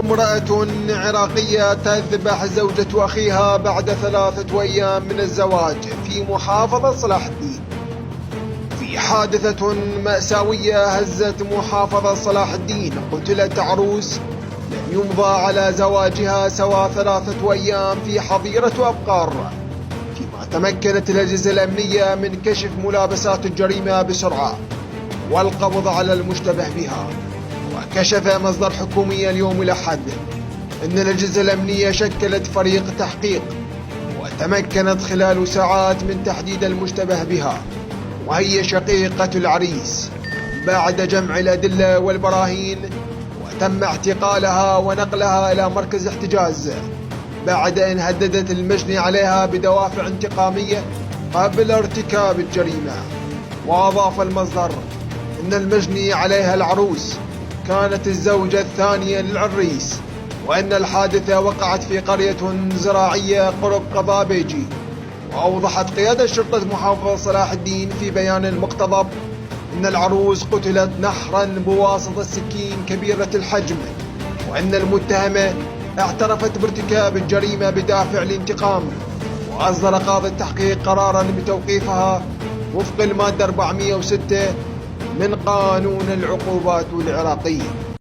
امرأة عراقية تذبح زوجة أخيها بعد 3 أيام من الزواج في محافظة صلاح الدين. في حادثة مأساوية هزت محافظة صلاح الدين، قتلت عروس لم يمضى على زواجها سوى 3 أيام في حظيرة أبقار، فيما تمكنت الأجهزة الأمنية من كشف ملابسات الجريمة بسرعة والقبض على المشتبه بها. وكشف مصدر حكومي اليوم الأحد أن الأجهزة الأمنية شكلت فريق تحقيق وتمكنت خلال ساعات من تحديد المشتبه بها، وهي شقيقة العريس، بعد جمع الأدلة والبراهين، وتم اعتقالها ونقلها إلى مركز احتجاز بعد أن هددت المجني عليها بدوافع انتقامية قبل ارتكاب الجريمة. وأضاف المصدر أن المجني عليها العروس كانت الزوجة الثانية للعريس، وأن الحادثة وقعت في قرية زراعية قرب قضاء بيجي. وأوضحت قيادة شرطة محافظة صلاح الدين في بيان مقتضب أن العروس قتلت نحرا بواسطة سكين كبيرة الحجم، وأن المتهمة اعترفت بارتكاب الجريمة بدافع الانتقام. وأصدر قاضي التحقيق قرارا بتوقيفها وفق المادة 406 من قانون العقوبات العراقي.